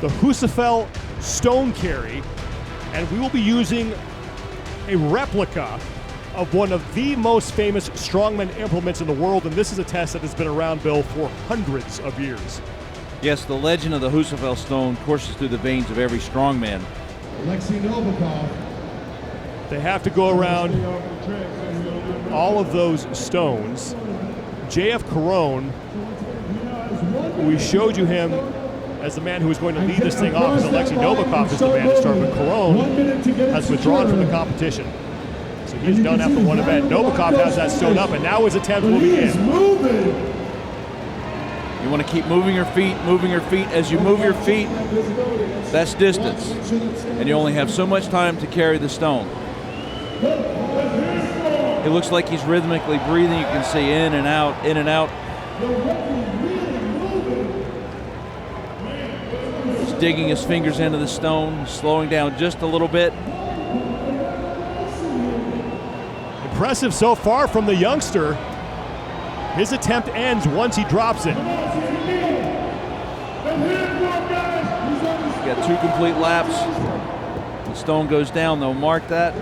the Husafell Stone Carry, and we will be using a replica of one of the most famous strongman implements in the world, and this is a test that has been around, Bill, for hundreds of years. Yes, the legend of the Husafell Stone courses through the veins of every strongman. Alexi Novakov. They have to go around all of those stones. JF Corone, we showed you him as the man who was going to lead this thing off, as Alexi Novakov is the man to start, but Corone has withdrawn from the competition. So he's done after one event. Novikov has that stone up, and now his attempt will begin. You want to keep moving your feet, moving your feet. As you move your feet, that's distance. And you only have so much time to carry the stone. It looks like he's rhythmically breathing. You can see in and out, in and out. He's digging his fingers into the stone, slowing down just a little bit. Impressive so far from the youngster. His attempt ends once he drops it. Got 2 complete laps. The stone goes down, they'll mark that.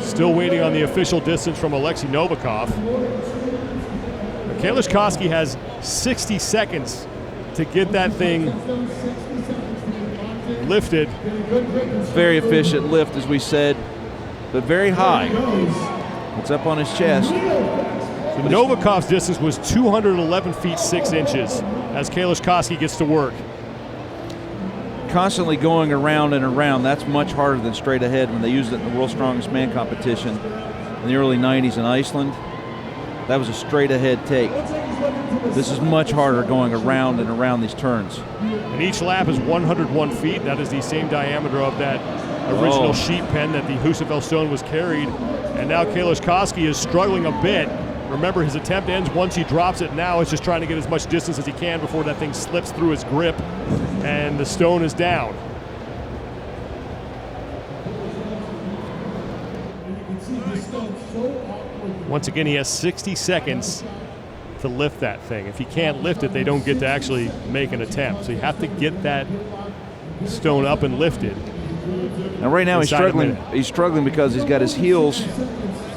Still waiting on the official distance from Alexi Novakov. Kieliszkowski has 60 seconds to get that thing lifted. Very efficient lift, as we said, but very high. It's up on his chest. So Novikov's distance was 211 feet 6 inches as Kieliszkowski gets to work. Constantly going around and around, that's much harder than straight ahead. When they used it in the World's Strongest Man competition in the early 90s in Iceland, that was a straight ahead take. This is much harder going around and around these turns. And each lap is 101 feet. That is the same diameter of that original sheet pen that the Husafell Stone was carried. And now Kieliszkowski is struggling a bit. Remember, his attempt ends once he drops it. Now it's just trying to get as much distance as he can before that thing slips through his grip and the stone is down. Once again, he has 60 seconds to lift that thing. If he can't lift it, they don't get to actually make an attempt. So you have to get that stone up and lifted. Now right now he's struggling. He's struggling because he's got his heels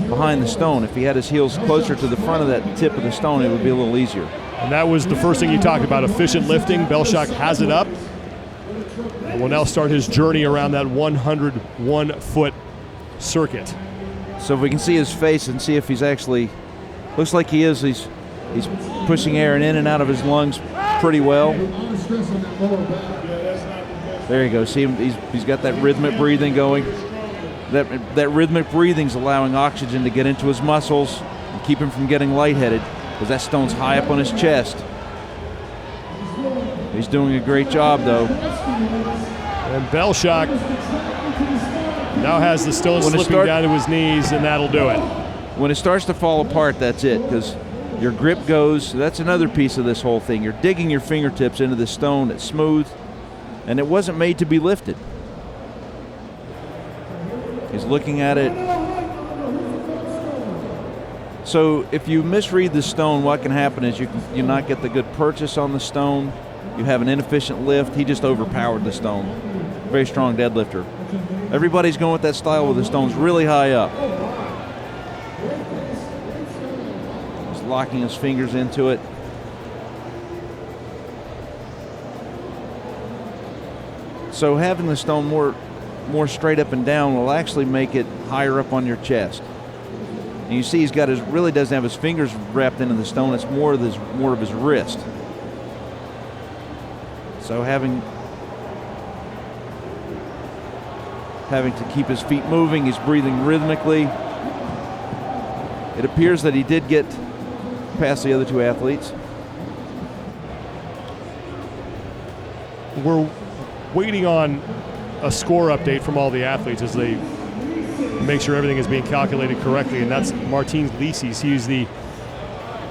behind the stone. If he had his heels closer to the front of that tip of the stone, it would be a little easier. And that was the first thing you talked about, efficient lifting. Bjornsson has it up. And will now start his journey around that 101-foot circuit. So if we can see his face and see if he's actually, looks like he is, he's pushing air in and out of his lungs pretty well. There you go. See him, he's got that rhythmic breathing going. That rhythmic breathing's allowing oxygen to get into his muscles and keep him from getting lightheaded, because that stone's high up on his chest. He's doing a great job, though. And Bjornsson now has the stone slipping down to his knees, and that'll do it. When it starts to fall apart, that's it, because your grip goes. That's another piece of this whole thing. You're digging your fingertips into the stone. It's smooth, and it wasn't made to be lifted. He's looking at it. So if you misread the stone, what can happen is you not get the good purchase on the stone. You have an inefficient lift. He just overpowered the stone. Very strong deadlifter. Everybody's going with that style where the stone's really high up. He's locking his fingers into it. So having the stone more straight up and down will actually make it higher up on your chest. And you see he's got his, really doesn't have his fingers wrapped into the stone. It's more of his wrist. So having to keep his feet moving, he's breathing rhythmically. It appears that he did get past the other two athletes. We're waiting on a score update from all the athletes as they make sure everything is being calculated correctly, and that's Martin Licis. He's the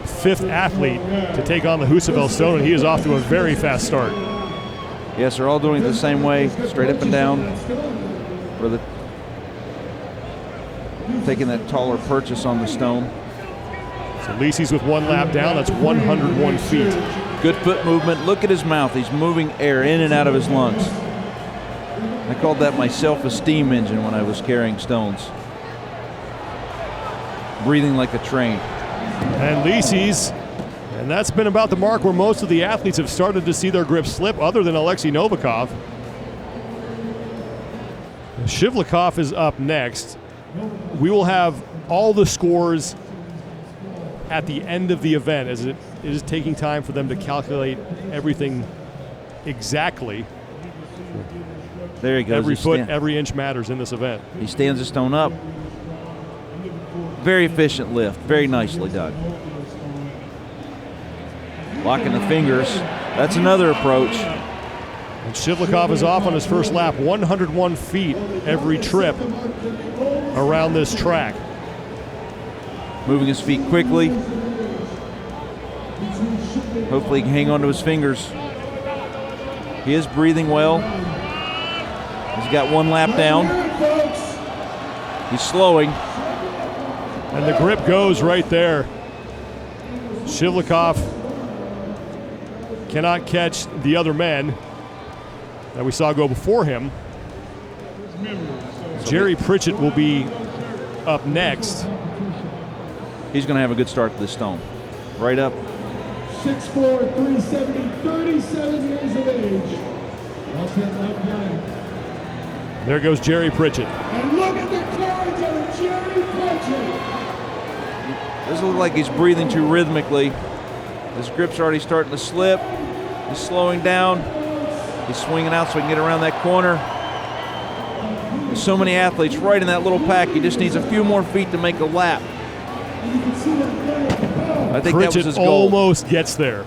5th athlete to take on the Husafell Stone, and he is off to a very fast start. Yes, they're all doing it the same way, straight up and down. Taking that taller purchase on the stone. So Licis with 1 lap down, that's 101 feet. Good foot movement. Look at his mouth. He's moving air in and out of his lungs. I called that my self-esteem engine when I was carrying stones. Breathing like a train. And Licis, and that's been about the mark where most of the athletes have started to see their grip slip, other than Alexi Novakov. Shivlikov is up next. We will have all the scores at the end of the event, as it is taking time for them to calculate everything exactly. There he goes. Every foot, every inch matters in this event. He stands the stone up. Very efficient lift. Very nicely done. Locking the fingers. That's another approach. And Shivlikov is off on his first lap, 101 feet every trip around this track. Moving his feet quickly. Hopefully he can hang on to his fingers. He is breathing well. He's got 1 lap down. He's slowing. And the grip goes right there. Shivlikov cannot catch the other men that we saw go before him. Jerry Pritchett will be up next. He's going to have a good start to this stone. Right up. 6'4", 370, 37 years of age. Watch that left leg. There goes Jerry Pritchett. And look at the courage of Jerry Pritchett. Doesn't look like he's breathing too rhythmically. His grip's already starting to slip. He's slowing down. He's swinging out so he can get around that corner. There's so many athletes right in that little pack. He just needs a few more feet to make a lap. I think Pritchett that was his goal. Almost gets there.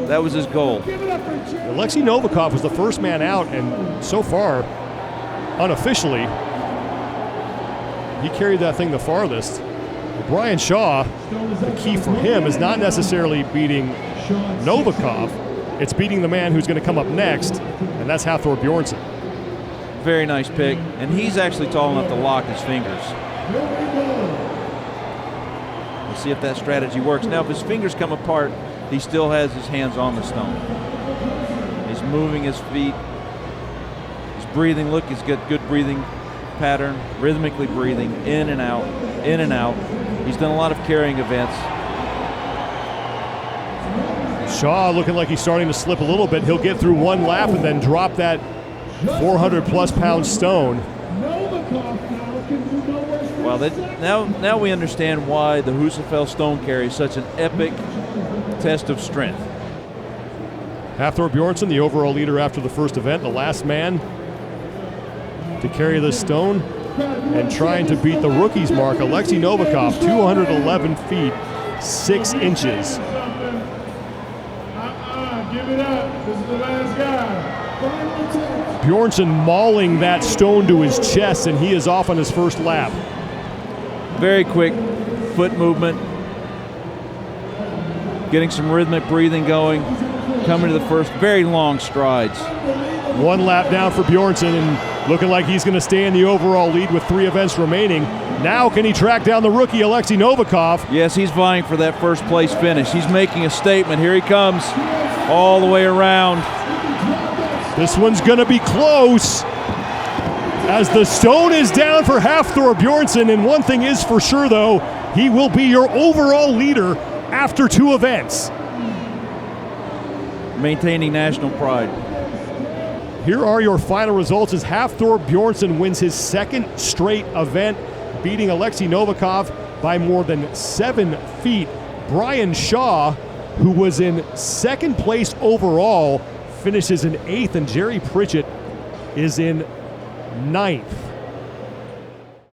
That was his goal. Alexi Novakov was the first man out, and so far, unofficially, he carried that thing the farthest. Brian Shaw, the key for him is not necessarily beating Novikov, it's beating the man who's going to come up next, and that's Hafthor Bjornsson. Very nice pick, and he's actually tall enough to lock his fingers. We'll see if that strategy works. Now, if his fingers come apart, he still has his hands on the stone. He's moving his feet. He's breathing. Look, he's got good breathing pattern, rhythmically breathing, in and out, in and out. He's done a lot of carrying events. Shaw looking like he's starting to slip a little bit. He'll get through 1 lap and then drop that 400-plus pound stone. Well, now we understand why the Husafell Stone Carry is such an epic test of strength. Hafthor Bjornsson, the overall leader after the first event, the last man to carry this stone, and trying to beat the rookie's mark, Alexi Novakov, 211 feet, 6 inches. Give it up. This is the last guy. Bjornsson mauling that stone to his chest, and he is off on his first lap. Very quick foot movement. Getting some rhythmic breathing going. Coming to the first, very long strides. 1 lap down for Bjornsson, and looking like he's going to stay in the overall lead with 3 events remaining. Now can he track down the rookie, Alexi Novakov? Yes, he's vying for that first place finish. He's making a statement. Here he comes all the way around. This one's going to be close as the stone is down for Hafthor Bjornsson, and one thing is for sure, though, he will be your overall leader after 2 events. Maintaining national pride. Here are your final results as Hafthor Bjornsson wins his 2nd straight event, beating Alexi Novakov by more than 7 feet. Brian Shaw, who was in 2nd place overall, finishes in 8th, and Jerry Pritchett is in 9th.